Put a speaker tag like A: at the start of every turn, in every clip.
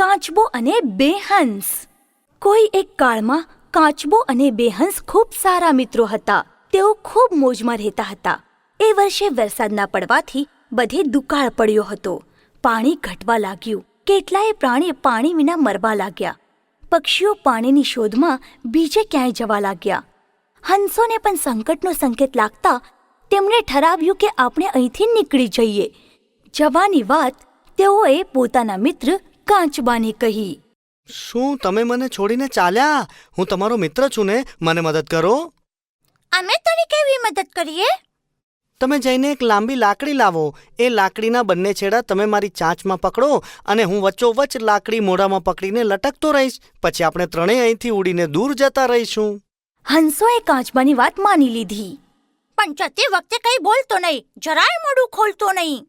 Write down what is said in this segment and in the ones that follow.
A: કાચબો અને બે હંસ. કોઈ એક કાળમાં કાચબો અને બે હંસ ખૂબ સારા મિત્રો હતા. તેઓ ખૂબ મોજમાં રહેતા હતા. એ વર્ષે વરસાદ ના પડવાથી બધે દુકાળ પડ્યો હતો. પાણી ઘટવા લાગ્યું. કેટલાય પ્રાણી પાણી વિના મરવા લાગ્યા. પક્ષીઓ પાણીની શોધમાં બીજે ક્યાંય જવા લાગ્યા. હંસોને પણ સંકટનો સંકેત લાગતા તેમણે ઠરાવ્યું કે આપણે અહીંથી નીકળી જઈએ. જવાની વાત તેઓએ પોતાના મિત્ર કાચબાને કહી.
B: શું તમે મને છોડીને ચાલ્યા? હું તમારો મિત્ર છું ને, મને મદદ કરો.
A: અમે તને કેવી મદદ કરીએ?
B: તમે જઈને એક લાંબી લાકડી લાવો. એ લાકડીના બંને છેડા તમે મારી ચાંચમાં પકડો અને હું વચ્ચોવચ્ચ લાકડી મોઢામાં પકડીને લટકતો રહીશ. પછી આપણે ત્રણેય અહીંથી ઉડીને દૂર જતા રહીશું.
A: હંસોએ કાચબાની વાત માની લીધી. પણ જતી વખતે કઈ બોલતો નહીં, જરાય મોઢું ખોલતો નહીં.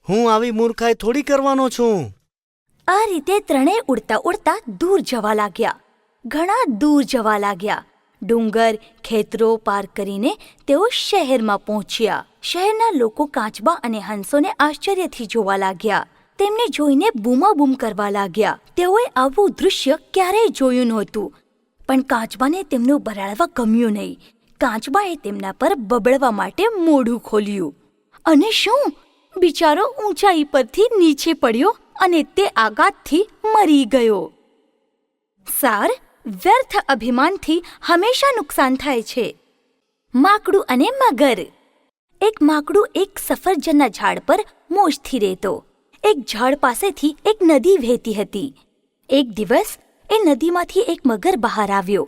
B: હું આવી મૂર્ખાઈ થોડી કરવાનો છું.
A: આ રીતે ત્રણેય ઉડતા ઉડતા દૂર જવા લાગ્યા. ઘણા દૂર જવા લાગ્યા. ડુંગર, ખેતરો પાર કરીને તેઓ શહેરમાં પહોંચ્યા. શહેરના લોકો કાચબા અને હંસોને આશ્ચર્યથી જોવા લાગ્યા. તેમને જોઈને બૂમાબૂમ કરવા લાગ્યા. તેઓએ આવું દૃશ્ય ક્યારેય જોયું નહોતું. પણ કાચબાને તેમનું બરાડવા ગમ્યું નહીં. કાચબાએ તેમના પર બબડવા માટે મોઢું ખોલ્યું. અને શું? બિચારો ઊંચાઈ પરથી નીચે પડ્યો અને તે આઘાતથી મરી ગયો. સાર, વ્યર્થ અભિમાનથી હંમેશા નુકસાન થાય છે. માકડું અને મગર. એક માકડું એક સફરજનના ઝાડ પર મોજથી રહેતો. એક ઝાડ પાસેથી એક નદી વહેતી હતી. એક દિવસ એ નદીમાંથી એક મગર બહાર આવ્યો.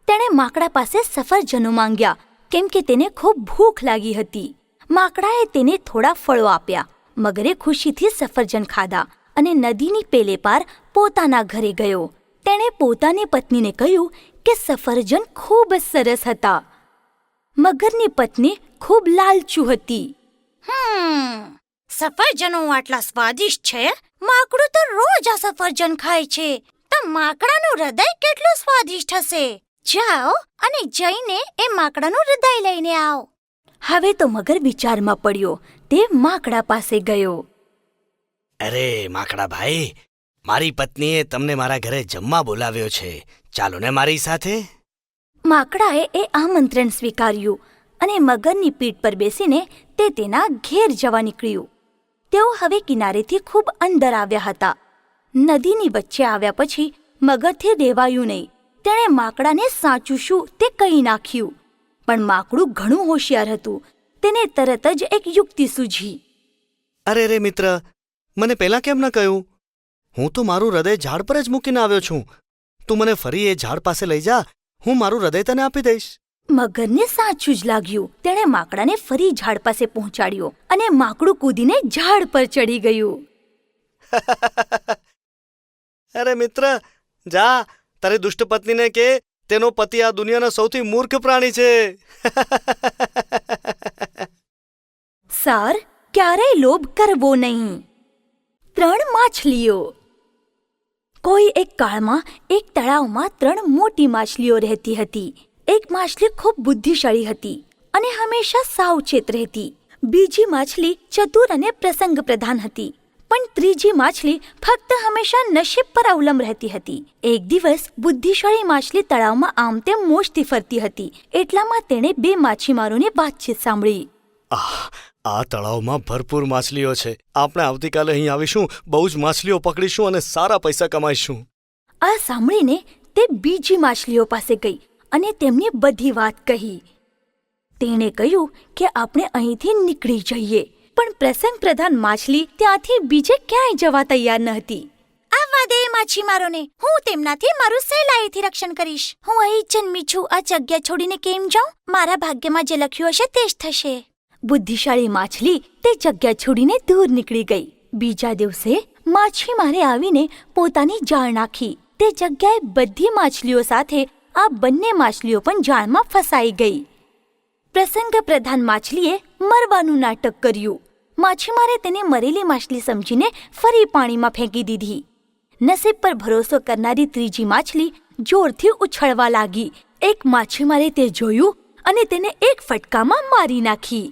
A: તેણે માકડા પાસે સફરજનો માંગ્યા કેમ કે તેને ખૂબ ભૂખ લાગી હતી. માકડાએ તેને થોડા ફળો આપ્યા. મગરે ખુશીથી સફરજન ખાધા અને નદીની પેલે પાર પોતાના ઘરે ગયો. તેણે પોતાની પત્નીને કહ્યું કે સફરજન ખૂબ જ સરસ હતા. મગરની પત્ની ખૂબ લાલચુ હતી. સફરજનો આટલા સ્વાદિષ્ટ છે. માકડું તો રોજ આ સફરજન ખાય છે. તો માકડાનું હૃદય કેટલું સ્વાદિષ્ટ હશે. જાઓ અને જઈને એ માકડાનું હૃદય લઈને આવો. હવે તો મગર વિચારમાં પડ્યો. તે માકડા પાસે ગયો.
B: અરે માકડા ભાઈ, મારી પત્નીએ તમને મારા ઘરે જમવા બોલાવ્યો છે. ચાલો ને મારી સાથે.
A: માકડાએ એ આમંત્રણ સ્વીકાર્યું અને મગરની પીઠ પર બેસીને તે તેના ઘેર જવા નીકળ્યું. તેઓ હવે કિનારેથી ખૂબ અંદર આવ્યા હતા. નદીની વચ્ચે આવ્યા પછી મગરથી રહેવાયું નહીં. તેણે માકડાને સાચું શું તે કહી નાખ્યું. પણ માકડું ઘણું હોશિયાર હતું. તેને તરત જ એક યુક્તિ સૂઝી.
B: અરે રે મિત્ર, મને પહેલાં કેમ ન કહ્યું? હું તો મારું હૃદય ઝાડ પર જ મૂકીને આવ્યો છું. તું મને ફરી એ ઝાડ પાસે લઈ જા. હું મારું હૃદય તને આપી દઈશ.
A: મગરને સાચું જ લાગ્યું. તેણે માકડાને ફરી ઝાડ પાસે પહોંચાડ્યો અને માકડું કૂદીને ઝાડ પર ચડી ગયું.
B: અરે મિત્ર, જા તારી દુષ્ટ પત્નીને કે તેનો પતિ આ દુનિયાનો સૌથી મૂર્ખ પ્રાણી છે.
A: સાર, ક્યારેય લોભ કરવો નહીં. 3 માછલીઓ. કોઈ એક કાળમાં એક તળાવમાં 3 મોટી માછલીઓ રહેતી હતી. એક માછલી ખૂબ બુદ્ધિશાળી હતી અને હંમેશા સાવચેત રહેતી. બીજી માછલી ચતુર અને પ્રસંગ પ્રધાન હતી. પણ ત્રીજી માછલી ફક્ત હંમેશા નસીબ પર અવલંબ રહેતી હતી. એક દિવસ બુદ્ધિશાળી માછલી તળાવમાં આમ તેમ મોજથી ફરતી હતી. એટલામાં તેણે 2 માછીમારોની વાતચીત સાંભળી.
B: આ તળાવમાં ભરપૂર માછલીઓ છે. આપણે આવતીકાલે અહીં આવીશું, બહુ જ માછલીઓ પકડીશું અને સારા પૈસા કમાઈશું.
A: આ સાંભળીને તે બીજી માછલીઓ પાસે ગઈ અને તેમની બધી વાત કહી. તેણે કહ્યું કે આપણે અહીંથી નીકળી જઈએ. પણ પ્રસંગ પ્રધાન માછલી ત્યાંથી બીજે ક્યાંય જવા તૈયાર ન હતી. આવવા દે માછીમારોને, હું તેમનાથી મારું સહેલાઈથી રક્ષણ કરીશ. હું અહીં જન્મી છું. આ જગ્યા છોડીને કેમ જાઉં? મારા ભાગ્યમાં જે લખ્યું હશે તે જ થશે. બુદ્ધિશાળી માછલી તે જગ્યા છોડીને દૂર નીકળી ગઈ. બીજા દિવસે માછીમારે આવીને પોતાની જાળ નાખી. તે જગ્યાએ બધી માછલીઓ સાથે આ બંને માછલીઓ પણ જાળમાં ફસાઈ ગઈ. પ્રસંગ પ્રધાન માછલીએ મરવાનું નાટક કર્યું. માછીમારે તેને મરેલી માછલી સમજીને ફરી પાણીમાં ફેંકી દીધી. નસીબ પર ભરોસો કરનારી ત્રીજી માછલી જોરથી ઉછળવા લાગી. એક માછીમારે તે જોયું અને તેને એક ફટકામાં મારી નાખી.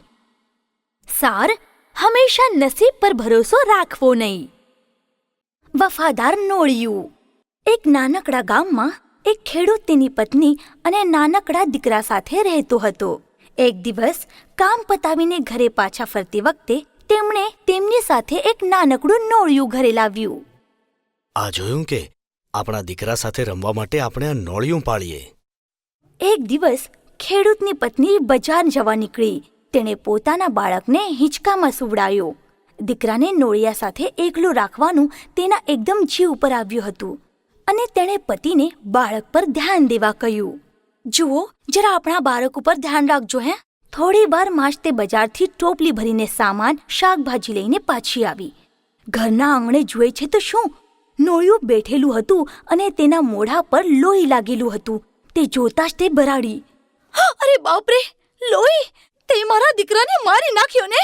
A: સાર, હંમેશા નસીબ પર ભરોસો રાખવો નહીં. વફાદાર નોળિયું. એક નાનકડા ગામમાં એક ખેડૂત તેની પત્ની અને નાનકડા દીકરા સાથે રહેતો હતો. એક દિવસ કામ પતાવીને ઘરે પાછા ફરતી વખતે તેમણે તેમની સાથે એક નાનકડું નોળિયું ઘરે લાવ્યું.
B: આ જોયું કે આપણા દીકરા સાથે રમવા માટે આપણે આ નોળિયું પાળીએ.
A: એક દિવસ ખેડૂતની પત્ની બજાર જવા નીકળી. તેણે પોતાના બાળકને હિંચકામાં સુવડાવ્યો. દીકરાને નોળિયા સાથે એકલું રાખવાનું તેના એકદમ જીવ ઉપર આવ્યું હતું અને તેણે પતિને બાળક પર ધ્યાન દેવા કહ્યું. જુઓ, જરા આપણા બાળક ઉપર ધ્યાન રાખજો. થોડી વાર માં જ તે બજારથી ટોપલી ભરીને સામાન શાકભાજી લઈને પાછી આવી. ઘરના આંગણે જુએ છે તો શું, નોળિયું બેઠેલું હતું અને તેના મોઢા પર લોહી લાગેલું હતું. તે જોતા જ તે ભરાડી. અરે બાપરે, લોહી! તે મારા દીકરાને મારી નાખ્યો ને!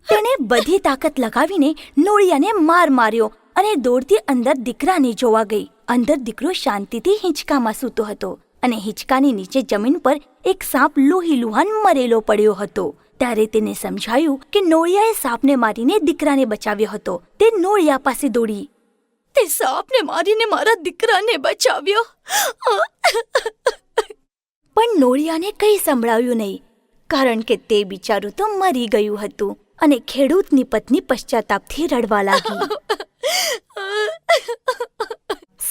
A: તેણે બધી તાકાત લગાવીને નોળિયાને માર માર્યો અને દોડતી અંદર દીકરાને જોવા ગઈ. અંદર દીકરો શાંતિથી હિંચકામાં સૂતો હતો અને હિંચકાની નીચે જમીન પર એક સાપ લોહી લુહાન મરેલો પડ્યો હતો. ત્યારે તેને સમજાયું કે નોળિયાએ સાપને મારીને દીકરાને બચાવ્યો હતો. તે નોળિયા પાસે દોડી. તે સાપને મારીને મારા દીકરાને બચાવ્યો. પણ નોળિયાને કંઈ સંભળાવ્યું નહીં, કારણ કે તે બિચારું તો મરી ગયું હતું અને ખેડૂતની પત્ની પશ્ચાતાપથી રડવા લાગી.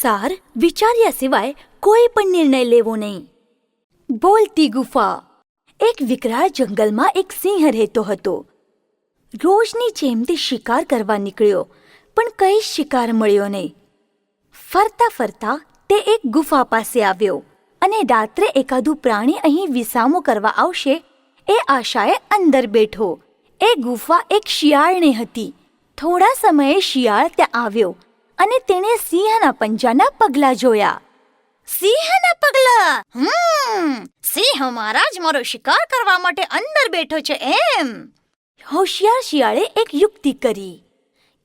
A: સાર, વિચાર્યા સિવાય કોઈ પણ નિર્ણય લેવો નહીં. બોલતી ગુફા. એક વિકરાળ જંગલમાં એક સિંહ રહેતો હતો. રોજની જેમ તે શિકાર કરવા નીકળ્યો, પણ કંઈ શિકાર મળ્યો નહીં. ફરતા ફરતા તે એક ગુફા પાસે આવ્યો અને રાત્રે એકાદું પ્રાણી અહીં વિસામો કરવા આવશે એ આશાએ અંદર બેઠો. એ ગુફા એક શિયાળની હતી. થોડા સમયે શિયાળ ત્યાં આવ્યો અને તેણે સિંહના પંજાના પગલા જોયા. સિંહના પગલા? સિંહ મહારાજ મારો શિકાર કરવા માટે અંદર બેઠો છે એમ? હોશિયાર શિયાળે એક યુક્તિ કરી.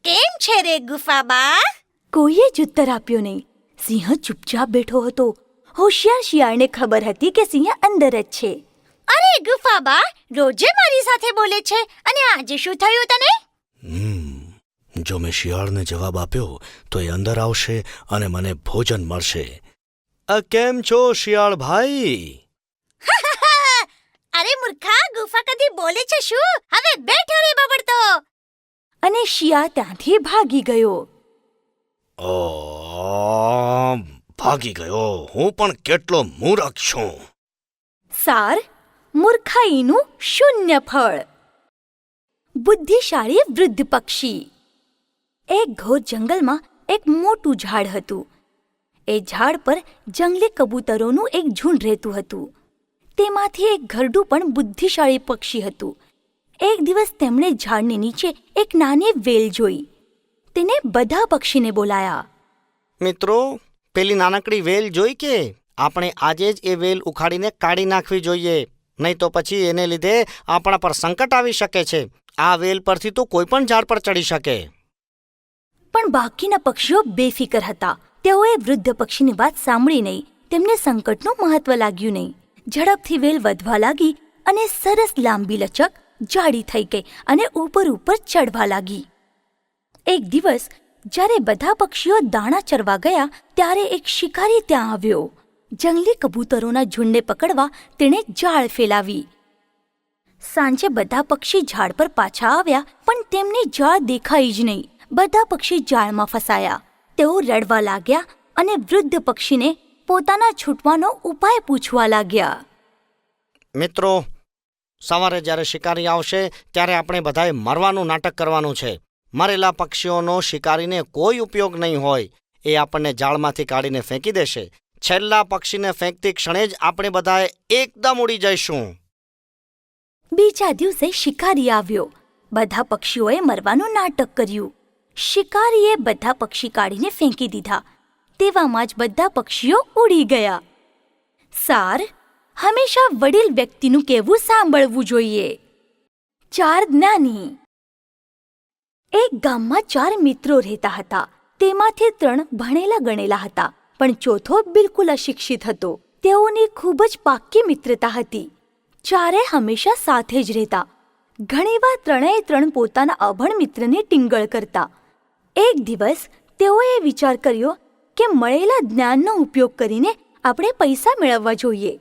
A: કેમ છે રે ગુફાબા? કોઈએ જ ઉત્તર આપ્યો નહીં. સિંહ ચૂપચાપ બેઠો હતો. હોશિયાર શિયાળને ખબર હતી કે સિંહ અંદર જ છે. અરે ગુફાબા, રોજે મારી સાથે બોલે છે અને આજે શું થયું તને?
B: જો મેં શિયાળને જવાબ આપ્યો તો એ અંદર આવશે અને મને ભોજન મળશે. કેમ છો શિયાળ ભાઈ?
A: અરે મૂર્ખા, ગુફા કદી બોલે છે શું? હવે બેઠો રે બબડતો. અને શિયાળ ત્યાંથી ભાગી ગયો.
B: ભાગી ગયો? હું પણ કેટલો મૂર્ખ છું.
A: સાર, મૂર્ખાઈનું શૂન્ય ફળ. બુદ્ધિશાળી વૃદ્ધ પક્ષી. એક ઘોર જંગલમાં એક મોટું ઝાડ હતું. એ ઝાડ પર જંગલી કબૂતરોનું એક ઝુંડ રહેતું હતું. તેમાંથી એક ઘરડું પણ બુદ્ધિશાળી પક્ષી હતું. એક દિવસ તેમણે ઝાડની નીચે એક નાની વેલ જોઈ. તેને બધા પક્ષીને બોલાયા.
B: મિત્રો, પેલી નાનકડી વેલ જોઈ કે? આપણે આજે જ એ વેલ ઉખાડીને કાઢી નાખવી જોઈએ, નહીં તો પછી એને લીધે આપણા પર સંકટ આવી શકે છે. આ વેલ પરથી તો કોઈ પણ ઝાડ પર ચડી શકે.
A: પણ બાકીના પક્ષીઓ બેફિકર હતા. તેઓએ વૃદ્ધ પક્ષીની વાત સાંભળી નહીં. તેમને સંકટનું મહત્વ લાગ્યું નહીં. ઝડપથી વેલ વધવા લાગી અને સરસ લાંબી લચક જાડી થઈ ગઈ અને ઉપર ચડવા લાગી. એક દિવસ જ્યારે બધા પક્ષીઓ દાણા ચરવા ગયા ત્યારે એક શિકારી ત્યાં આવ્યો. જંગલી કબૂતરોના ઝુંડને પકડવા તેણે જાળ ફેલાવી. સાંજે બધા પક્ષી ઝાડ પર પાછા આવ્યા, પણ તેમને જાળ દેખાઈ જ નહીં. બધા પક્ષી જાળમાં ફસાયા. તેઓ રડવા લાગ્યા અને વૃદ્ધ પક્ષીને પોતાના છૂટવાનો ઉપાય પૂછવા લાગ્યા.
B: મિત્રો, સવારે જ્યારે શિકારી આવશે ત્યારે આપણે બધાએ મરવાનું નાટક કરવાનું છે. મરેલા પક્ષીઓનો શિકારીને કોઈ ઉપયોગ નહીં હોય. એ આપણને જાળમાંથી કાઢીને ફેંકી દેશે. છેલ્લા પક્ષીને ફેંકતી ક્ષણે જ આપણે બધાએ એકદમ ઉડી જઈશું.
A: બીજા દિવસે શિકારી આવ્યો. બધા પક્ષીઓએ મરવાનું નાટક કર્યું. શિકારીએ બધા પક્ષી કાઢીને ફેંકી દીધા. તેવામાં જ બધા પક્ષીઓ ઉડી ગયા. સાર, હંમેશા વડીલ વ્યક્તિનું કહેવું સાંભળવું જોઈએ. 4 જ્ઞાની. એક ગામમાં 4 મિત્રો રહેતા હતા. તેમાંથી 3 ભણેલા ગણેલા હતા, પણ ચોથો બિલકુલ અશિક્ષિત હતો. તેઓની ખૂબ જ પાક્કી મિત્રતા હતી. 4 હંમેશા સાથે જ રહેતા. ઘણીવાર 3 પોતાના અભણ મિત્રને ટીંગળ કરતા. એક દિવસ તેઓએ વિચાર કર્યો કે મળેલા જ્ઞાનનો ઉપયોગ કરીને આપણે પૈસા મેળવવા જોઈએ.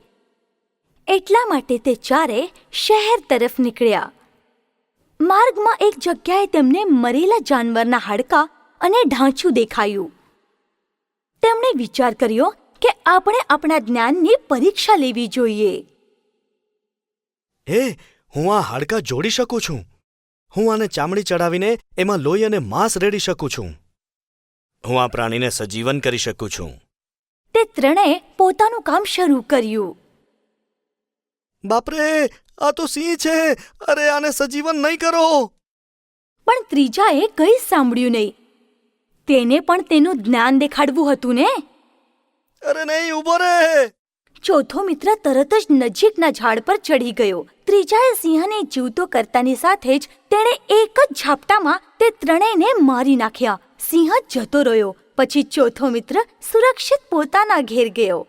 A: એટલા માટે તે ચારે શહેર તરફ નીકળ્યા. માર્ગમાં એક જગ્યાએ તેમને મરેલા જાનવરના હાડકાં અને ઢાંચું દેખાયું. તેમણે વિચાર કર્યો કે આપણે આપણા જ્ઞાનની પરીક્ષા લેવી જોઈએ.
B: હે, હું આ હાડકાં જોડી શકું છું. હું આને ચામડી ચડાવીને એમાં લોહી અને માંસ રેડી શકું છું. હું આ પ્રાણીને સજીવન કરી શકું છું.
A: તે ત્રણેય પોતાનું કામ શરૂ કર્યું.
B: બાપરે, આ તો સિંહ છે. અરે, આને સજીવન નહીં કરો.
A: પણ ત્રીજાએ કંઈ સાંભળ્યું નહીં. તેને પણ તેનું જ્ઞાન દેખાડવું હતું ને.
B: અરે નહીં, ઊભો રે.
A: ચોથો મિત્ર તરત જ નજીકના ઝાડ પર ચડી ગયો. ત્રીજાએ સિંહને જીવતો કરતાની સાથે જ તેણે એક જ ઝાપટામાં તે ત્રણેયને મારી નાખ્યા. સિંહ જતો રહ્યો. પછી ચોથો મિત્ર સુરક્ષિત પોતાના ઘેર ગયો.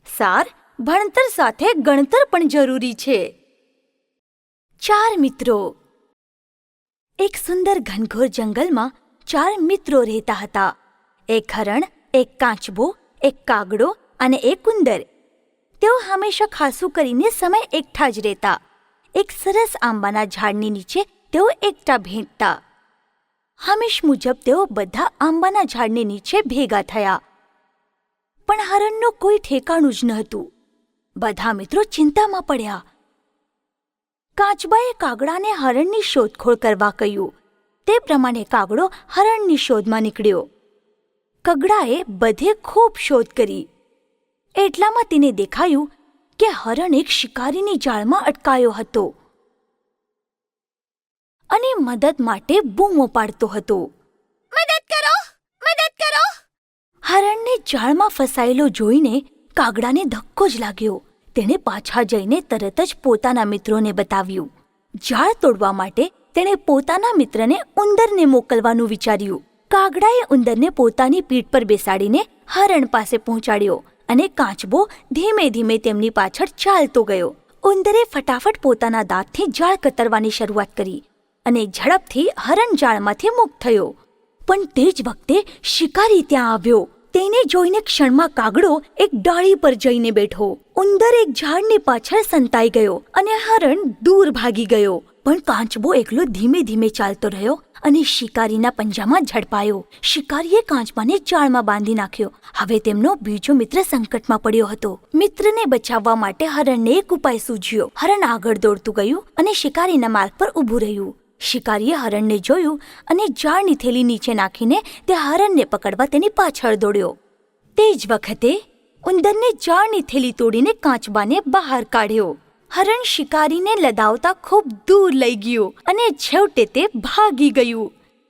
A: સાર, ભણતર સાથે ગણતર પણ જરૂરી છે. 4 મિત્રો. એક સુંદર ઘનઘોર જંગલમાં 4 મિત્રો રહેતા હતા. એક હરણ, એક કાચબો, એક કાગડો અને એક ઉંદર. તેઓ હંમેશા ખાસું કરીને સમય એકઠા જ રહેતા. એક સરસ આંબાના ઝાડની નીચે તેઓ એકઠા ભેંટતા. હંમેશ મુજબ તેઓ બધા આંબાના ઝાડની નીચે ભેગા થયા. પણ હરણનું કોઈ ઠેકાણું જ ન હતું. બધા મિત્રો ચિંતામાં પડ્યા. કાચબાએ કાગડાને હરણની શોધખોળ કરવા કહ્યું. તે પ્રમાણે કાગડો હરણની શોધમાં નીકળ્યો. કગડાએ બધે ખૂબ શોધ કરી. એટલામાં તેને દેખાયું કે હરણ એક શિકારીની જાળમાં અટકાયો હતો અને મદદ માટે બૂમો પાડતો હતો. મદદ કરો! મદદ કરો! હરણને જાળમાં ફસાયેલો જોઈને કાગડાને ધક્કો જ લાગ્યો. તેણે પાછા જઈને તરત જ પોતાના મિત્રોને બતાવ્યું. જાળ તોડવા માટે તેણે પોતાના મિત્રને ઉંદરને મોકલવાનું વિચાર્યું. કાગડાએ ઉંદરને પોતાની પીઠ પર બેસાડીને હરણ પાસે પહોંચાડ્યો અને કાચબો ધીમે ધીમે તેમની પાછળ ચાલતો ગયો. ઉંદરે ફટાફટ પોતાના દાંતથી જાળ કતરવાની શરૂઆત કરી અને ઝડપથી હરણ જાળમાંથી મુક્ત થયો. પણ તે જ વખતે શિકારી ત્યાં આવ્યો. તેને જોઈને ક્ષણમાં કાગડો એક ડાળી પર જઈને બેઠો. ઉંદર એક ઝાડની પાછળ સંતાઈ ગયો અને હરણ દૂર ભાગી ગયો. પણ કાચબો એકલો ધીમે ધીમે ચાલતો રહ્યો અને શિકારીના પંજામાં ઝડપાયો. શિકારીએ કાચબાને જાળમાં બાંધી નાખ્યો. હવે તેમનો બીજો મિત્ર સંકટમાં પડ્યો હતો. મિત્રને બચાવવા માટે હરણને એક ઉપાય સૂઝ્યો. હરણ આગળ દોડતું ગયું અને શિકારીના માર્ગ પર ઊભું રહ્યું. શિકારીએ હરણને જોયું અને જાળની થેલી નીચે નાખીને તે હરણને પકડવા તેની પાછળ દોડ્યો. તે જ વખતે ઉંદરને જાળની થેલી તોડીને કાચબાને બહાર કાઢ્યો. હરણ શિકારીને લદાવતા ખૂબ દૂર લઈ ગયું અને છેવટે તે ભાગી ગયું.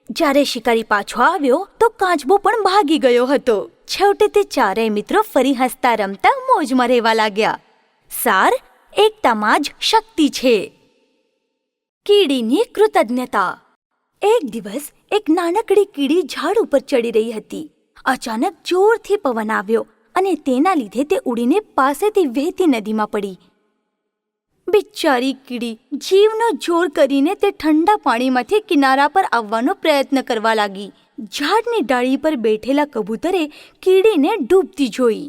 A: જ્યારે શિકારી પાછો આવ્યો તો કાચબો પણ ભાગી ગયો હતો. છેવટે તે ચારેય મિત્રો ફરી હસતા રમતા મોજમાં રહેવા લાગ્યા. સાર, એકતામાં જ શક્તિ છે. કીડીની કૃતજ્ઞતા. એક દિવસ એક નાનકડી કીડી ઝાડ ઉપર ચડી રહી હતી. અચાનક જોરથી પવન આવ્યો અને તેના લીધે તે ઉડીને પાસેથી વહેતી નદીમાં પડી. બિચારી કીડી જીવનો જોર કરીને તે ઠંડા પાણીમાંથી કિનારા પર આવવાનો પ્રયત્ન કરવા લાગી. ઝાડની ડાળી પર બેઠેલા કબૂતરે કીડીને ડૂબતી જોઈ.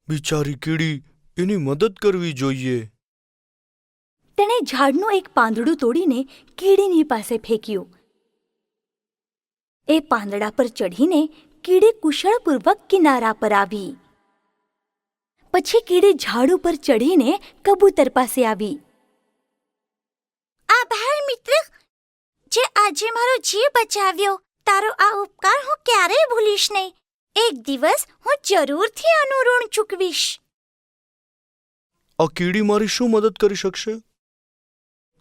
B: બિચારી કીડી, એની મદદ કરવી જોઈએ.
A: તેણે ઝાડનું એક પાંદડું તોડીને કીડીની પાસે ફેંક્યું. એ પાંદડા પર ચઢીને કીડી કુશળપૂર્વક કિનારા પર આવી. પછી કીડી ઝાડ ઉપર ચઢીને કબૂતર પાસે આવી. આભાર મિત્ર, જે આજે મારો જીવ બચાવ્યો. તારો આ ઉપકાર હું ક્યારેય ભૂલીશ નહીં. એક દિવસ હું જરૂરથી આનું ઋણ ચૂકવીશ.
B: આ કીડી મારી શું મદદ કરી શકશે?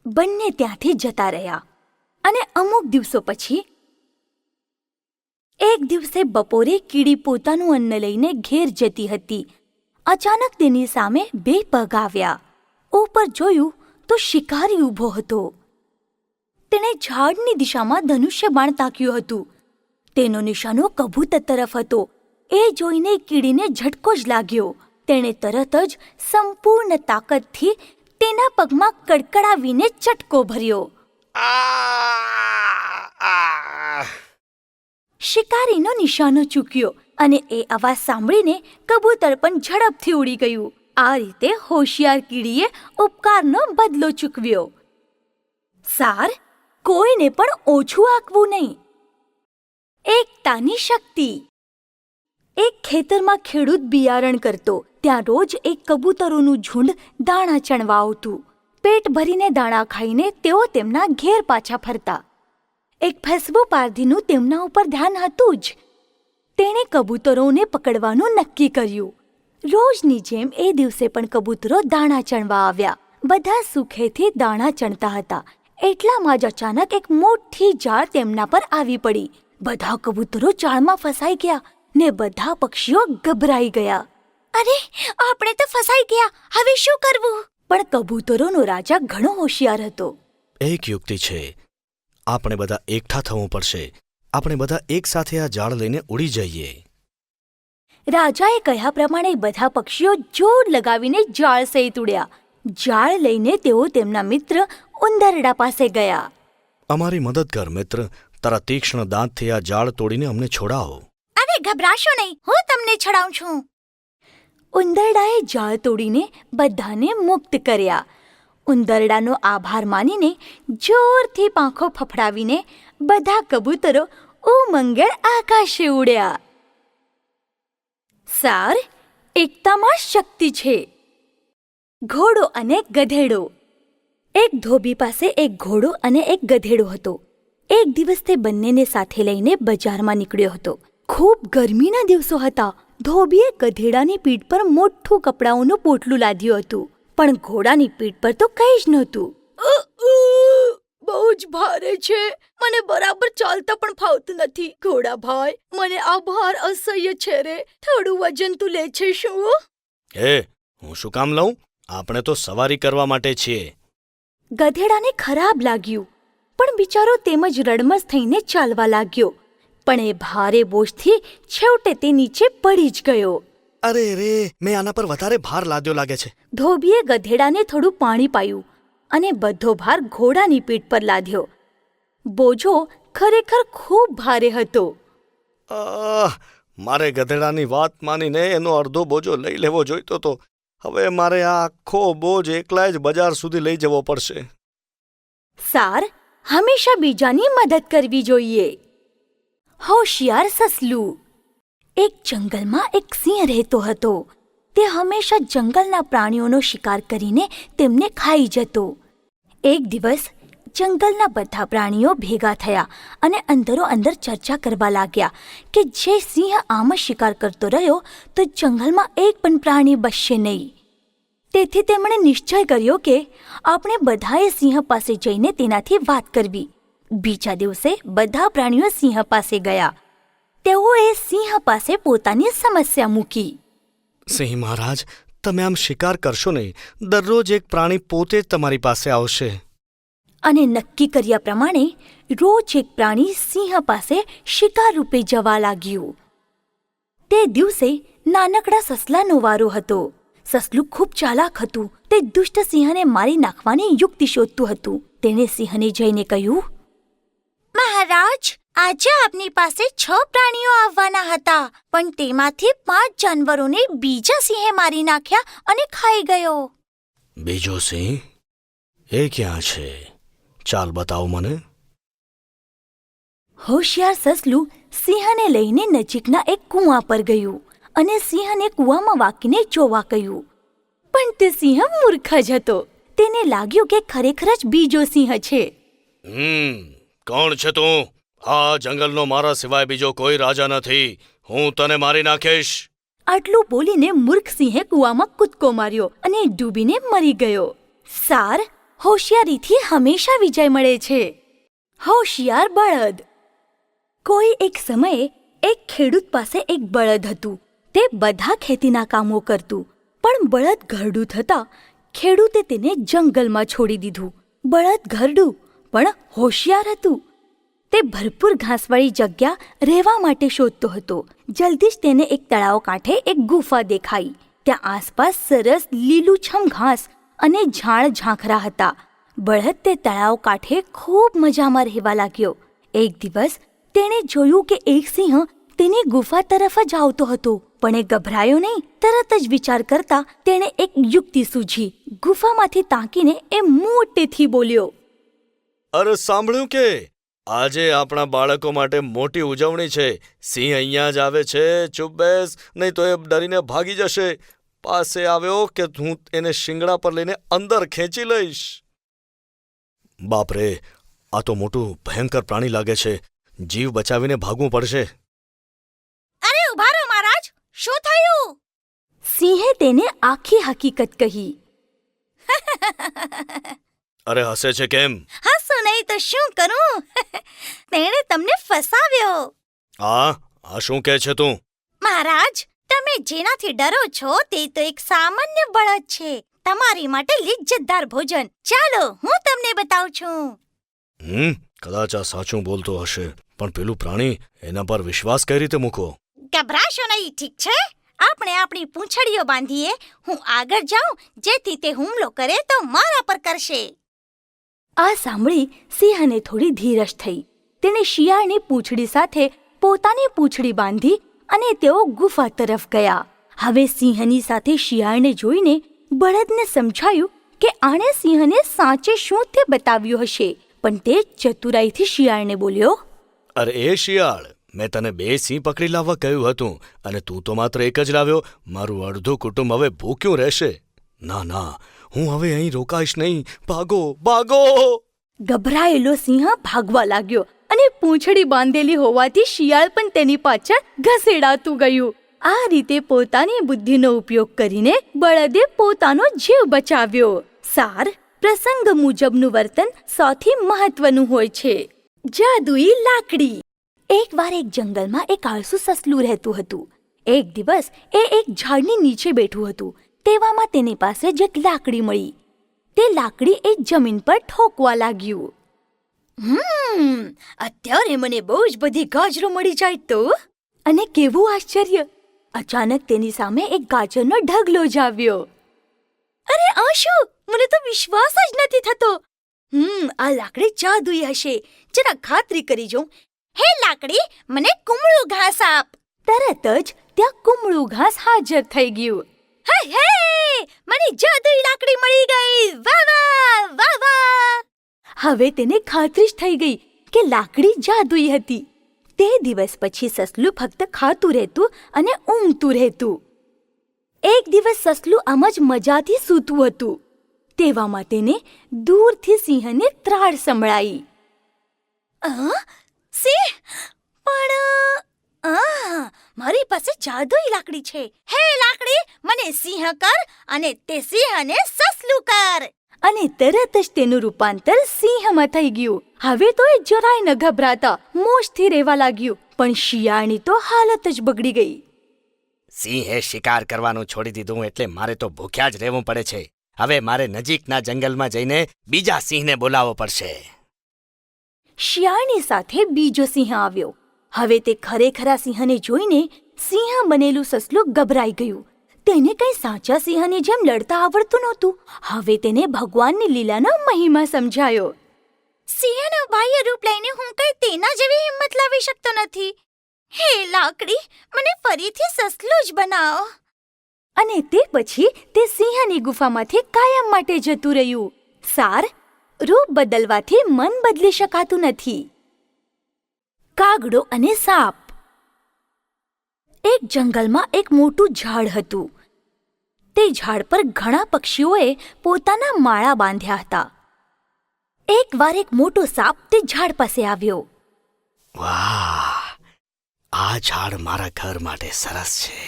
A: બંને ત્યાંથી જતા રહ્યા અને અમુક દિવસો પછી એક દિવસે બપોરે કીડી પોતાનું અન્ન લઈને ઘેર જતી હતી. અચાનક તેની સામે 2 પગ આવ્યા. ઉપર જોયું તો શિકારી ઊભો હતો. તેણે ઝાડની દિશામાં ધનુષ્ય બાણ તાક્યું હતું. તેનો નિશાનો કબૂતર તરફ હતો. એ જોઈને કીડીને ઝટકો જ લાગ્યો. તેણે તરત જ સંપૂર્ણ તાકાતથી તેના પગમાં કડકડાવીને ચટકો ભર્યો. શિકારીનો નિશાનો ચૂક્યો અને એ અવાજ સાંભળીને કબૂતર પણ ઝડપથી ઉડી ગયું. આ રીતે હોશિયાર કીડીએ ઉપકારનો બદલો ચૂકવ્યો. સાર, કોઈને પણ ઓછું આંકવું નહીં. એકતાની શક્તિ. એક ખેતરમાં ખેડૂત બિયારણ કરતો. ત્યાં રોજ એક કબૂતરોનું ઝુંડ દાણા ચણવા આવતું. પેટ ભરીને દાણા ખાઈને તેઓ તેમના ઘેર પાછા ફરતા. એક ફસવું પારધીનું તેમના ઉપર ધ્યાન હતું જ. તેણે કબૂતરોને પકડવાનું નક્કી કર્યું. રોજની જેમ એ દિવસે પણ કબૂતરો દાણા ચણવા આવ્યા. બધા સુખેથી દાણા ચણતા હતા. એટલામાં જ અચાનક એક મોટી જાળ તેમના પર આવી પડી. બધા કબૂતરો જાળમાં ફસાઈ ગયા ને બધા પક્ષીઓ ગભરાઈ ગયા. અરે, આપણે તો ફસાઈ ગયા, હવે શું કરવું? પણ કબૂતરોનો રાજા ઘણો હોશિયાર હતો.
B: એક યુક્તિ છે. આપણે બધા એકઠા થવું પડશે. આપણે બધા એક સાથે આ જાળ લઈને ઉડી જઈએ.
A: રાજાએ કહ્યા પ્રમાણે બધા પક્ષીઓ જોર લગાવીને જાળ સહિત ઉડ્યા. જાળ લઈને તેઓ તેમના મિત્ર ઉંદરડા પાસે ગયા.
B: અમારી મદદ કર મિત્ર. તારા તીક્ષ્ણ દાંતથી આ જાળ તોડીને અમને છોડાવો.
A: અરે ગભરાશો નહીં, હું તમને છડાવું છું. ઉંદરડાએ જાળ તોડીને બધાને મુક્ત કર્યા. ઉંદરડાનો આભાર માનીને જોરથી પાંખો ફફડાવીને બધા કબૂતરો ઉમંગળ આકાશે ઉડ્યા. સાર, એકતામાં શક્તિ છે. ઘોડો અને ગધેડો. એક ધોબી પાસે એક ઘોડો અને એક ગધેડો હતો. એક દિવસ તે બંનેને સાથે લઈને બજારમાં નીકળ્યો હતો. ખૂબ ગરમીના દિવસો હતા. ધોબીએ ગધેડાની પીઠ પર મોટું કપડાઓનું પોટલું લાદ્યું હતું, પણ ઘોડાની પીઠ પર તો કંઈ જ નહોતું. બહુ જ ભારે છે, મને બરાબર ચાલતા પણ ફાવતું નથી. ઘોડા ભાઈ, મને આ ભાર અસહ્ય છે રે. થોડું વજન તું લે છે શું?
B: હે, હું શું કામ લઉં? આપણે તો સવારી કરવા માટે છીએ.
A: ગધેડાને ખરાબ લાગ્યું, પણ બિચારો તેમજ રડમસ થઈને ચાલવા લાગ્યો. પણ એ ભારે બોજથી છેવટે તે નીચે પડી જ ગયો.
B: અરે રે, મેં આના પર વધારે ભાર લાદ્યો લાગે છે.
A: ધોબીએ ગધેડાને થોડું પાણી પાયું અને બધો ભાર ઘોડાની પીઠ પર લાદ્યો. બોજો ખરેખર ખૂબ ભારે હતો.
B: મારે ગધેડાની વાત માનીને એનો અડધો બોજો લઈ લેવો જોઈતો તો. હવે મારે આ આખો બોજ એકલા જ બજાર સુધી લઈ જવો પડશે.
A: સાર, હંમેશા બીજાની મદદ કરવી જોઈએ. હોશિયાર સસલું. એક જંગલમાં એક સિંહ રહેતો હતો. તે હંમેશા જંગલના પ્રાણીઓનો શિકાર કરીને તેમને ખાઈ જતો. એક દિવસ જંગલના બધા પ્રાણીઓ ભેગા થયા અને અંદરો અંદર ચર્ચા કરવા લાગ્યા કે જે સિંહ આમ જ શિકાર કરતો રહ્યો તો જંગલમાં એક પણ પ્રાણી બચશે નહીં. તેથી તેમણે નિશ્ચય કર્યો કે આપણે બધાએ સિંહ પાસે જઈને તેનાથી વાત કરવી. બીજા દિવસે બધા પ્રાણીઓ સિંહ પાસે ગયા. તેઓએ સિંહ પાસે પોતાની સમસ્યા મૂકી.
B: સિંહ મહારાજ, તમે આમ શિકાર કરશો નહીં. દરરોજ એક પ્રાણી પોતે જ તમારી પાસે આવશે.
A: અને નક્કી કર્યા પ્રમાણે રોજ એક પ્રાણી સિંહ પાસે શિકાર રૂપે જવા લાગ્યું. તે દિવસે નાનકડા સસલાનો વારો હતો. સસલું ખૂબ ચાલાક હતું. તે દુષ્ટ સિંહને મારી નાખવાની યુક્તિ શોધતું હતું. તેણે સિંહને જઈને કહ્યું, મહારાજ, આજે આપની પાસે 6 પ્રાણીઓ આવવાના હતા, પણ તેમાંથી 5 જાનવરોને બીજા સિંહે મારી નાખ્યા અને ખાઈ ગયો.
B: બીજો સિંહ? એ ક્યાં છે? ચાલ બતાવો મને.
A: હોશિયાર સસલું સિંહને લઈને નજીકના એક કૂવા પર ગયું અને સિંહને કૂવામાં વાકીને જોવા કહ્યું. પણ તે સિંહ મૂર્ખ જ હતો. તેને લાગ્યું કે ખરેખર જ બીજો સિંહ છે.
B: કોણ છે તું? આ જંગલનો મારા સિવાય બીજો કોઈ રાજા નથી. હું તને મારી નાખીશ.
A: આટલું બોલીને મૂર્ખ સિંહે કૂવામાં કૂદકો માર્યો અને ડૂબીને મરી ગયો. સાર, હોશિયારીથી હંમેશા વિજય મળે છે. હોશિયાર બળદ. કોઈ એક સમયે એક ખેડૂત પાસે એક બળદ હતું. તે બધા ખેતીના કામો કરતું, પણ બળદ ઘરડું થતાં ખેડૂતે તેને જંગલમાં છોડી દીધું. બળદ ઘરડું પણ હોશિયાર હતું. તે ભરપૂર ઘાસવાળી જગ્યા રહેવા માટે શોધતો હતો. જલ્દી જ તેને એક તળાવ કાંઠે એક ગુફા દેખાઈ. ત્યાં આસપાસ સરસ લીલુંછમ ઘાસ અને ઝાડ ઝાંખરા હતા. બળદ તે તળાવ કાંઠે ખૂબ મજામાં રહેવા લાગ્યો. એક દિવસ તેણે જોયું કે એક સિંહ તેની ગુફા તરફ જ આવતો હતો, પણ એ ગભરાયો નહીં. તરત જ વિચાર કરતા તેણે એક યુક્તિ સૂઝી. ગુફામાંથી તાકીને એ મોટેથી બોલ્યો,
C: અરે સાંભળ્યું કે આજે આપણા બાળકો માટે મોટી ઉજવણી છે. સિંહ અહીંયા જ આવે છે. ચૂપ બેસ, નહીં તો એ ડરીને ભાગી જશે. પાસે આવ્યો કે હું એને શિંગડા પર લઈને અંદર ખેંચી લઈશ. બાપરે, આ તો મોટું ભયંકર પ્રાણી લાગે છે. જીવ બચાવીને ભાગવું પડશે.
A: અરે ઉભા રહો મહારાજ, શું થયું? સિંહે તેને આખી હકીકત કહી.
C: અરે હસે છે કેમ?
A: હસું નહીં તો શું કરું? તેણે તમને ફસાવ્યો.
C: આ શું કહે છે તું?
A: મહારાજ, તમે જેનાથી ડરો છો તે તો એક સામાન્ય બળદ છે. તમારી માટે લિજ્જતદાર ભોજન. ચાલો હું તમને બતાવું છું.
C: કદાચ આ સાચું બોલતો હશે, પણ પેલું પ્રાણી, એના પર વિશ્વાસ કઈ રીતે મૂકો?
A: ગભરાશો નહીં, ઠીક છે? આપણે આપણી પૂંછડીઓ બાંધીએ. હું આગળ જાઉં જેથી તે હુમલો કરે તો મારા પર કરશે. આ સાંભળી સિંહને થોડી ધીરજ થઈ. તેણે શિયાળની પૂંછડી સાથે પોતાની પૂંછડી બાંધી અને તેઓ ગુફા તરફ ગયા. હવે સિંહની સાથે શિયાળને જોઈને બળદને સમજાયું કે આણે સિંહને સાચે શું તે બતાવ્યું હશે. પણ તે ચતુરાઈથી શિયાળને બોલ્યો,
C: અરે એ શિયાળ, મેં તને 2 સિંહ પકડી લાવવા કહ્યું હતું અને તું તો માત્ર એક જ લાવ્યો. મારું અડધું કુટુંબ હવે ભૂખ્યું રહેશે. ના ના, હું હવે અહીં રોકાઈશ નહીં. ભાગો ભાગો!
A: ગભરાયેલો સિંહ ભાગવા લાગ્યો અને પૂંછડી બાંધેલી હોવાથી શિયાળ પણ તેની પાછળ ઘસેડાતું ગયું. આ રીતે પોતાની બુદ્ધિનો ઉપયોગ કરીને બળદે પોતાનો જીવ બચાવ્યો. સાર, પ્રસંગ મુજબનું વર્તન સૌથી મહત્વનું હોય છે. જાદુઈ લાકડી. એકવાર એક જંગલમાં એક આળસુ સસલું રહેતું હતું. એક દિવસ એ એક ઝાડની નીચે બેઠું હતું. તેવામાં તેની પાસે જ એક લાકડી મળી. તે લાકડી એ જમીન પર ઠોકવા લાગ્યું. અત્યારે મને બહુ જ બધી ગાજરો મળી જાય તો? અને કેવું આશ્ચર્ય! અચાનક તેની સામે એક ગાજરનો ઢગલો જ આવ્યો. અરે આ શું? મને તો વિશ્વાસ જ નથી થતો. આ લાકડી જાદુઈ હશે. જરા ખાતરી કરી જોઉં. હે લાકડી, મને કુમળું ઘાસ આપ. તરત જ ત્યાં કુમળું ઘાસ હાજર થઈ ગયું. હે! મને જાદુઈ લાકડી મળી ગઈ. વાહ વાહ વાહ વાહ! હવે તેને ખાતરી જ થઈ ગઈ કે લાકડી જાદુઈ હતી. તે દિવસ પછી સસલું ફક્ત ખાતું રહેતું અને ઊંઘતું રહેતું. એક દિવસ સસલું આમ જ મજાથી સૂતું હતું. તેવામાં તેને દૂરથી સિંહને ત્રાડ સંભળાઈ. સિંહ! પણ મારી પાસે જાદુઈ લાકડી છે. હે લાકડી, મને સિંહ કર અને તે સિંહને સસલું કર. અને તરત જ તેનું રૂપાંતર સિંહમાં થઈ ગયું. હવે તો એ જરાય ન ગભરાતા મોજથી રહેવા લાગ્યું. પણ શિયાળની તો હાલત જ બગડી ગઈ.
D: સિંહે શિકાર કરવાનું છોડી દીધું એટલે મારે તો ભૂખ્યા જ રહેવું પડે છે. હવે મારે નજીકના જંગલમાં જઈને બીજા સિંહને બોલાવવો પડશે.
A: શિયાળની સાથે બીજો સિંહ આવ્યો. હવે તે ખરેખરા સિંહને જોઈને સિંહ બનેલું સસલું ગભરાઈ ગયું. તેને કંઈ સાચા સિંહની જેમ લડતા આવડતું નહોતું. હવે તેને ભગવાનની લીલાનો મહિમા સમજાયો. સિંહનું બાહ્ય રૂપ લઈને હું કંઈ તેના જેવી હિંમત લાવી શકતો નથી. હે લાકડી, મને ફરીથી સસલું જ બનાવો. અને તે પછી તે સિંહની ગુફામાંથી કાયમ માટે જતું રહ્યું. સાર, રૂપ બદલવાથી મન બદલી શકાતું નથી. કાગડો અને સાપ. એક જંગલમાં એક મોટું ઝાડ હતું. તે ઝાડ પર ઘણા પક્ષીઓએ પોતાના માળા બાંધ્યા હતા. એકવાર એક મોટો સાપ તે ઝાડ પાસે આવ્યો.
D: વાહ, આ ઝાડ મારા ઘર માટે સરસ છે.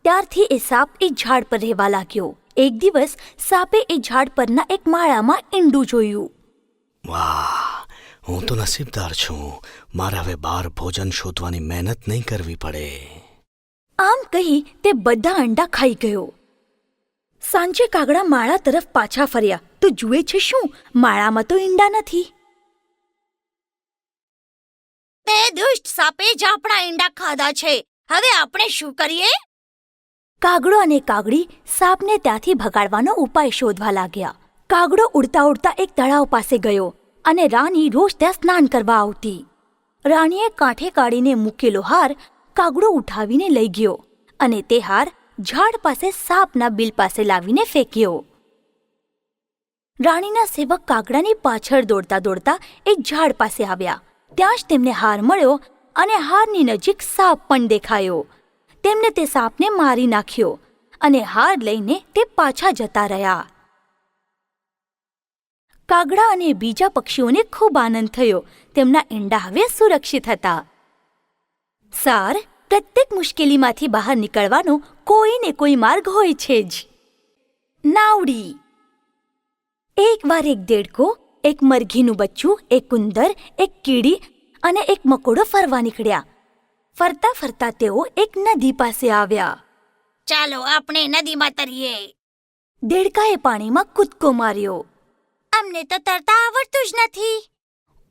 A: ત્યારથી એ સાપ એ ઝાડ પર રહેવા લાગ્યો. એક દિવસ સાપે એ ઝાડ પરના એક માળામાં ઈંડું જોયું.
D: વાહ, હું તો નસીબદાર છું. મારે હવે બહાર ભોજન શોધવાની મહેનત નહીં કરવી પડે.
A: આમ કહી તે બધા અંડા ખાઈ ગયો. સાંજે કાગડા માળા તરફ પાછા ફર્યા તો જુએ છે શું? માળામાં તો ઈંડા નથી. તે દુષ્ટ સાપે જ આપણા ઈંડા ખાધા છે. હવે આપણે શું કરીએ? કાગડો અને કાગડી સાપને ત્યાંથી ભગાડવાનો ઉપાય શોધવા લાગ્યા. કાગડો ઉડતા ઉડતા એક તળાવ પાસે ગયો અને રાની રોજ ત્યાં સ્નાન કરવા આવતી. રાણીએ કાંઠે કાઢીને મૂકેલો હાર કાગડો ઉઠાવીને લઈ ગયો અને તે હાર ઝાડ પાસે સાપના બિલ પાસે લાવીને ફેંક્યો. રાણીના સેવક કાગડાની પાછળ દોડતા દોડતા એક ઝાડ પાસે આવ્યા. ત્યાં જ તેમને હાર મળ્યો અને હારની નજીક સાપ પણ દેખાયો. તેમને તે સાપને મારી નાખ્યો અને હાર લઈને તે પાછા જતા રહ્યા. કાગડા અને બીજા પક્ષીઓને ખૂબ આનંદ થયો. તેમના ઈંડા હવે સુરક્ષિત હતા. સાર, પ્રત્યેક મુશ્કેલીમાંથી બહાર નીકળવાનો કોઈ ને કોઈ માર્ગ હોય છે જ. નાવડી. એકવાર એક દેડકો, એક મરઘીનું બચ્ચું, એક ઉંદર, એક કીડી અને એક મકોડો ફરવા નીકળ્યા. ફરતા ફરતા તેઓ એક નદી પાસે આવ્યા.
E: ચાલો આપણે નદીમાં તરીએ.
A: દેડકાએ પાણીમાં કૂદકો માર્યો.
E: અમને તો તરતા આવડતું જ નથી.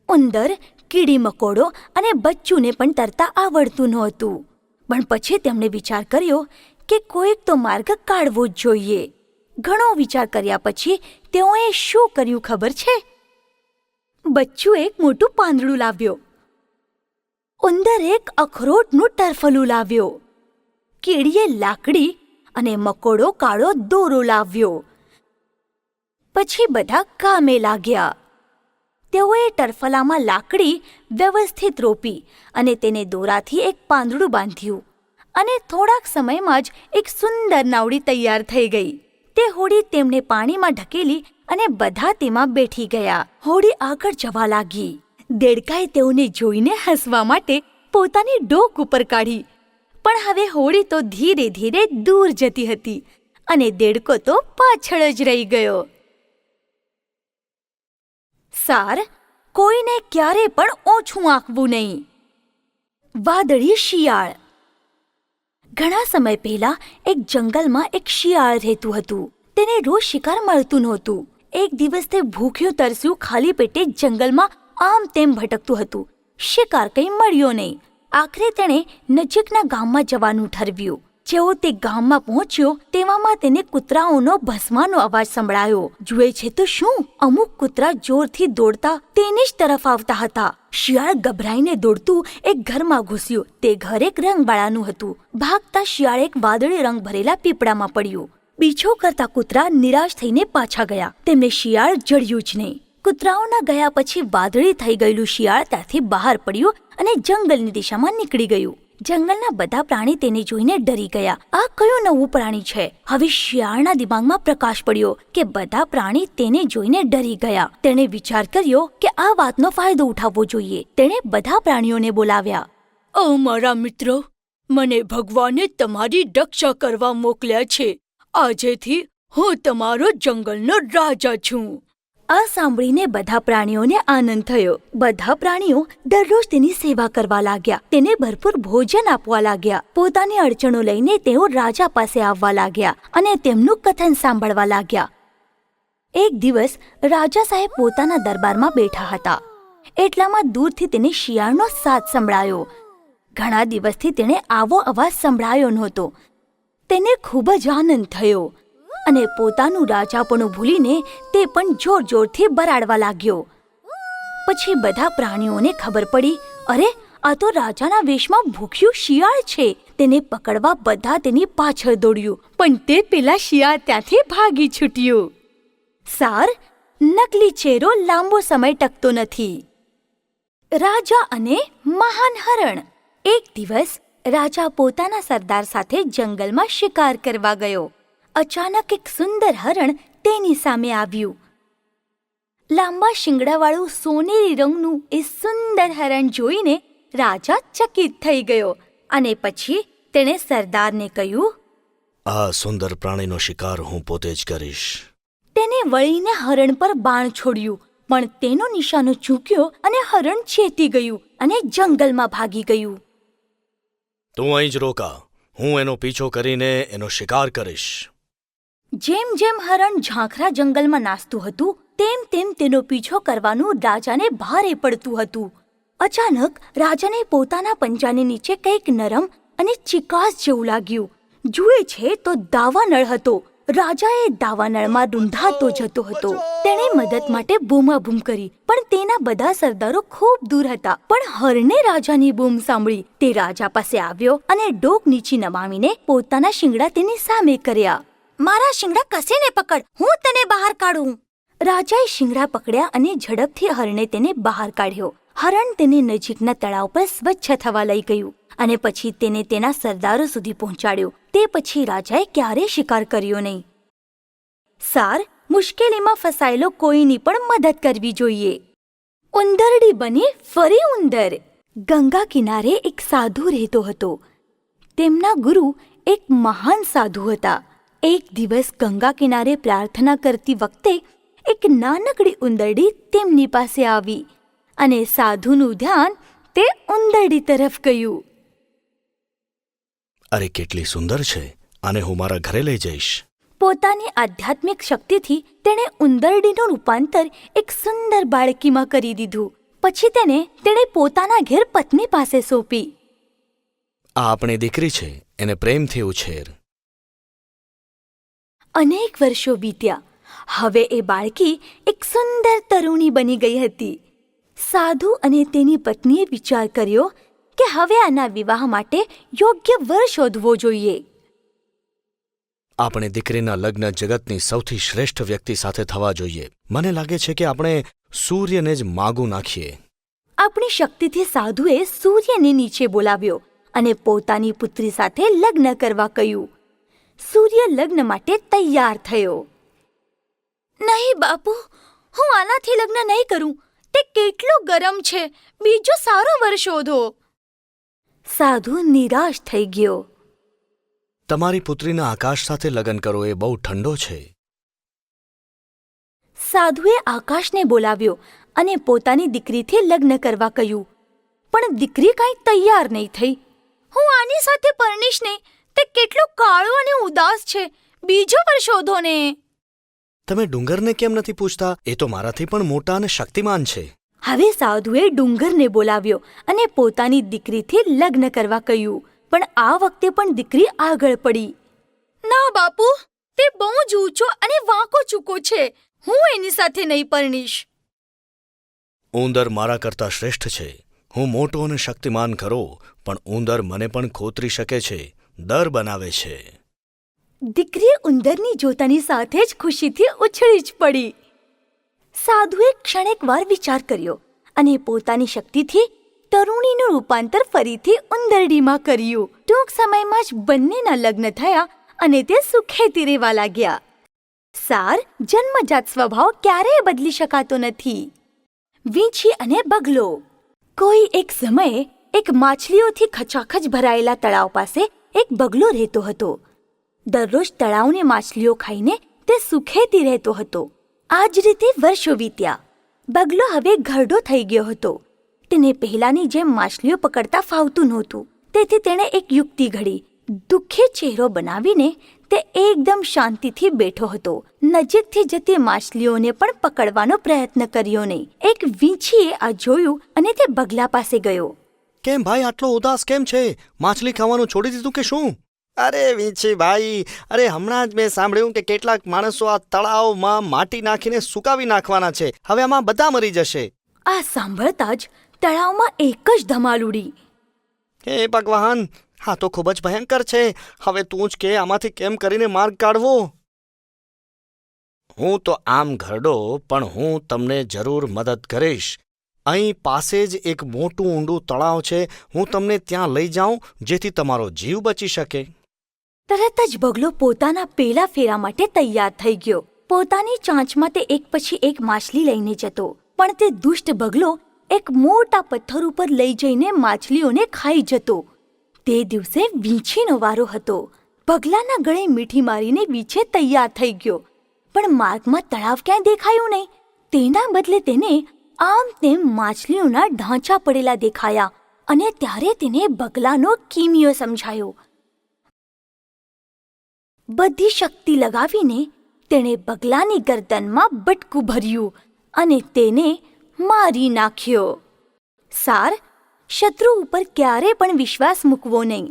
A: ઉંદર, કીડી, મકોડો અને બચ્ચુને પણ તરતા આવડતું નહોતું. પણ પછી તેમણે વિચાર કર્યો કે કોઈક તો માર્ગ કાઢવો જ જોઈએ. ઘણો વિચાર કર્યા પછી તેઓએ શું કર્યું ખબર છે? બચ્ચું એક મોટું પાંદડું લાવ્યો. ઉંદર એક અખરોટનું ટરફલું લાવ્યો. કીડીએ લાકડી અને મકોડો કાળો દોરો લાવ્યો. પછી બધા કામે લાગ્યા. તેઓએ ટરફલામાં લાકડી વ્યવસ્થિત રોપી અને તેને દોરાથી એક પાંદડું બાંધ્યું અને થોડાક સમયમાં જ એક સુંદર નાવડી તૈયાર થઈ ગઈ. તે હોડી તેમને પાણીમાં ઢકેલી અને બધા તેમાં બેઠી ગયા. હોડી આગળ જવા લાગી. દેડકાએ તેઓને જોઈને હસવા માટે પોતાની ડોક ઉપર કાઢી. પણ હવે હોડી તો ધીરે ધીરે દૂર જતી હતી અને દેડકો તો પાછળ જ રહી ગયો. સાર, કોઈને ક્યારે પણ ઓછું આંકવું નહીં. વાદળી શિયાળ. ઘણા સમય પહેલા એક જંગલમાં એક શિયાળ રહેતું હતું. તેને રોજ શિકાર મળતું નહોતું. એક દિવસ તે ભૂખ્યું તરસ્યું ખાલી પેટે જંગલમાં આમ તેમ ભટકતું હતું. શિકાર કંઈ મળ્યો નહીં. આખરે તેણે નજીકના ગામમાં જવાનું ઠરવ્યું. જેવો તે ગામમાં પહોંચ્યો તેવામાં તેને કૂતરાઓનો ભસવાનો અવાજ સંભળાયો. જુએ છે તો શું, અમુક કૂતરા જોરથી દોડતા તેની જ તરફ આવતા હતા. શિયાળ ગભરાઈને દોડતું એક ઘરમાં ઘૂસ્યું. તે ઘર એક રંગવાળાનું હતું. ભાગતા શિયાળ એક વાદળી રંગ ભરેલા પીપળામાં પડ્યું. પીછો કરતા કૂતરા નિરાશ થઈને પાછા ગયા. તેમને શિયાળ જડ્યું જ નહીં. કૂતરાઓના ગયા પછી વાદળી થઈ ગયેલું શિયાળ ત્યાંથી બહાર પડ્યું અને જંગલની દિશામાં નીકળી ગયું. જંગલના બધા પ્રાણી તેને જોઈને ડરી ગયા. આ કયું નવું પ્રાણી છે? હવે શિયાળના દિમાગમાં પ્રકાશ પડ્યો કે બધા પ્રાણી તેને જોઈને ડરી ગયા. તેણે વિચાર કર્યો કે આ વાતનો ફાયદો ઉઠાવવો જોઈએ. તેણે બધા પ્રાણીઓને બોલાવ્યા. ઓ મારા મિત્રો, મને ભગવાને તમારી રક્ષા કરવા મોકલ્યા છે. આજેથી હું તમારો જંગલનો રાજા છું. આ સાંભળીને બધા પ્રાણીઓને આનંદ થયો. બધા પ્રાણીઓ દરરોજ તેની સેવા કરવા લાગ્યા. તેને ભરપૂર ભોજન આપવા લાગ્યા. પોતાની અડચણો લઈને તેઓ રાજા પાસે આવવા લાગ્યા અને તેમનું કથન સાંભળવા લાગ્યા. એક દિવસ રાજા સાહેબ પોતાના દરબારમાં બેઠા હતા. એટલામાં દૂરથી તેને શિયાળનો સાદ સંભળાયો. ઘણા દિવસથી તેણે આવો અવાજ સંભળાયો નહોતો. તેને ખૂબ જ આનંદ થયો અને પોતાનું રાજાપણું ભૂલીને તે પણ જોર જોરથી બરાડવા લાગ્યો. પછી બધા પ્રાણીઓને ખબર પડી, અરે, આ તો રાજાના વેશમાં ભૂખ્યું શિયાળ છે. તેને પકડવા બધા તેની પાછળ દોડ્યું, પણ તે પેલા શિયાળ ત્યાંથી ભાગી છૂટ્યું. સાર, નકલી ચહેરો લાંબો સમય ટકતો નથી. રાજા અને મહાન હરણ. એક દિવસ રાજા પોતાના સરદાર સાથે જંગલમાં શિકાર કરવા ગયો. અચાનક એક સુંદર હરણ તેની સામે આવ્યું. લાંબા શિંગડાવાળું સોનેરી રંગનું એ સુંદર હરણ જોઈને રાજા ચકિત થઈ ગયો અને પછી તેણે સરદારને કહ્યું,
C: આ સુંદર પ્રાણીનો શિકાર હું પોતે જ કરીશ.
A: તેને વળીને હરણ પર બાણ છોડ્યું, પણ તેનો નિશાનો ચૂક્યો અને હરણ ચેતી ગયું અને જંગલમાં ભાગી ગયું.
C: તું અહીં જ રોકા. હું એનો પીછો કરીને એનો શિકાર કરીશ.
A: જેમ જેમ હરણ ઝાંખરા જંગલમાં નાસતું હતું તેમ તેમ તેનો પીછો કરવાનું રાજાને ભારે પડતું હતું. અચાનક રાજાને પોતાના પંજાની નીચે કંઈક નરમ અને ચિકાસ જેવું લાગ્યું. જુએ છે તો દાવાનળ હતો. રાજાએ દાવાનળમાં રૂંધાતો જતો હતો. તેણે મદદ માટે બૂમાબૂમ કરી, પણ તેના બધા સરદારો ખૂબ દૂર હતા. પણ હરણે રાજાની બૂમ સાંભળી. તે રાજા પાસે આવ્યો અને ડોક નીચી નમાવીને પોતાના શિંગડા તેની સામે કર્યા.
E: મારા શિંગડા કસીને પકડ, હું તને બહાર કાઢું.
A: રાજાએ શિંગડા પકડ્યા અને ઝડપથી હરણે તેને બહાર કાઢ્યો. હરણ તેને નજીકના તળાવ પર સ્વચ્છ થવા લઈ ગયું અને પછી તેને તેના સરદારો સુધી પહોંચાડ્યો. તે પછી રાજાએ ક્યારેય શિકાર કર્યો નહીં. સાર, મુશ્કેલીમાં ફસાયેલો કોઈની પણ મદદ કરવી જોઈએ. ઉંદરડી બની ફરી ઉંદર. ગંગા કિનારે એક સાધુ રહેતો હતો. તેમના ગુરુ એક મહાન સાધુ હતા. એક દિવસ ગંગા કિનારે પ્રાર્થના કરતી વખતે એક નાનકડી ઉંદરડી તેમની પાસે આવી અને સાધુનું ધ્યાન તે ઉંદરડી તરફ ગયું.
C: અરે કેટલી સુંદર છે, આને હું મારા ઘરે લઈ જઈશ.
A: પોતાની આધ્યાત્મિક શક્તિથી તેણે ઉંદરડીનું રૂપાંતર એક સુંદર બાળકીમાં કરી દીધું. પછી તેણે પોતાના ઘેર પત્ની પાસે સોંપી.
C: આ આપણી દીકરી છે, એને પ્રેમથી ઉછેર.
A: અનેક વર્ષો વીત્યા. હવે એ બાળકી એક સુંદર તરુણી બની ગઈ હતી. સાધુ અને તેની પત્નીએ વિચાર કર્યો કે હવે આના વિવાહ માટે યોગ્ય વર શોધવો જોઈએ.
C: આપણી દીકરીના લગ્ન જગતની સૌથી શ્રેષ્ઠ વ્યક્તિ સાથે થવા જોઈએ. મને લાગે છે કે આપણે સૂર્યને જ માગું નાખીએ.
A: આપણી શક્તિથી સાધુએ સૂર્યને નીચે બોલાવ્યો અને પોતાની પુત્રી સાથે લગ્ન કરવા કહ્યું. સૂર્ય લગ્ન માટે તૈયાર થયો.
E: નહીં બાપુ, હું આનાથી લગ્ન નહીં કરું. તે કેટલો ગરમ છે. બીજો સારો વર શોધો.
A: સાધુ નિરાશ થઈ ગયો.
C: તમારી પુત્રીના આકાશ સાથે લગ્ન કરો, એ બહુ ઠંડો છે.
A: સાધુએ આકાશને બોલાવ્યો અને પોતાની દીકરીથી લગ્ન કરવા કહ્યું. પણ દીકરી કાંઈ તૈયાર નહીં થઈ.
E: હું આની સાથે પરણીશ નહીં. તે કેટલો કાળો અને ઉદાસ છે. બીજો વર શોધો ને.
C: તમે ડુંગરને કેમ નથી પૂછતા? એ તો મારાથી પણ મોટા અને શક્તિમાન છે.
A: હવે સાધુએ ડુંગરને બોલાવ્યો અને પોતાની દીકરીથી લગ્ન કરવા કહ્યું. પણ આ વખતે પણ દીકરી આગળ પડી.
E: ના બાપુ, તે બહુ જ ઊંચો અને વાંકો ચૂકો છે. હું એની સાથે નહીં પરણીશ.
C: ઉંદર મારા કરતાં શ્રેષ્ઠ છે. હું મોટો અને શક્તિમાન ખરો, પણ ઉંદર મને પણ ખોતરી શકે છે, દર બનાવે છે.
A: દીકરી ઉંદરની જોતાની સાથે જ ખુશીથી ઉછળી જ પડી. સાધુએ ક્ષણેકવાર વિચાર કર્યો અને પોતાની શક્તિથી તરુણીનું રૂપાંતર ફરીથી ઉંદરડીમાં કર્યું. ટૂંક સમયમાં જ બંનેના લગ્ન થયા અને તે સુખેથી રહેવા લાગ્યા. સાર, જન્મજાત સ્વભાવ ક્યારેય બદલી શકાતો નથી. વીંછી અને બગલો. કોઈ એક સમયે એક માછલીઓથી ખચાખચ ભરાયેલા તળાવ પાસે એક બગલો રહેતો હતો. દરરોજ તળાવની માછલીઓ ખાઈને તે સુખેથી રહેતો હતો. આ જ રીતે વર્ષો વીત્યા. બગલો હવે ઘરડો થઈ ગયો હતો. તેને પહેલાની જેમ માછલીઓ પકડતા ફાવતું નહોતું. તેથી તેણે એક યુક્તિ ઘડી. દુઃખી ચહેરો બનાવીને તે એકદમ શાંતિથી બેઠો હતો. નજીકથી જતી માછલીઓને પણ પકડવાનો પ્રયત્ન કર્યો નહીં. એક વીંછીએ આ જોયું અને તે બગલા પાસે ગયો.
C: કેમ ભાઈ આટલો ઉદાસ કેમ છે? માછલી ખાવાનું છોડી દીધું કે શું?
B: અરે વીંછી ભાઈ, અરે હમણાં જ મેં સાંભળ્યું કે કેટલાક માણસો આ તળાવમાં માટી નાખીને સુકાવી નાખવાના છે. હવે આમાં બધા મરી જશે.
A: આ સાંભળતા જ તળાવમાં એક જ ધમાલ ઉડી.
B: હે ભગવાન, હા તો ખૂબ જ ભયંકર છે. હવે તું જ કે આમાંથી કેમ કરીને માર્ગ કાઢવો?
D: હું તો આમ ઘરડો, પણ હું તમને જરૂર મદદ કરીશ.
B: અહીં પાસે જ એક મોટું ઊંડું તળાવ છે. હું તમને ત્યાં લઈ જાઉં જેથી તમારો જીવ બચી શકે.
A: તરત જ બગલો પોતાના પેલા ફેરા માટે તૈયાર થઈ ગયો. પોતાની ચાંચમાં તે એક પછી એક માછલી લઈને જતો. પણ તે દુષ્ટ બગલો એક મોટા પથ્થર ઉપર લઈ જઈને માછલીઓને ખાઈ જતો. તે દિવસે વીંછીનો વારો હતો. બગલાના ગળે મીઠી મારીને વીંછે તૈયાર થઈ ગયો. પણ માર્ગમાં તળાવ ક્યાંય દેખાયું નહીં. તેના બદલે તેને આમ તેમ માછલીઓના ઢાંચા પડેલા દેખાયા અને ત્યારે તેને બગલાનો કિમિયો સમજાયો. બધી શક્તિ લગાવીને તેણે બગલાની ગરદનમાં બટકું ભર્યું અને તેને મારી નાખ્યો. સાર, શત્રુ ઉપર ક્યારે પણ વિશ્વાસ મૂકવો નહીં.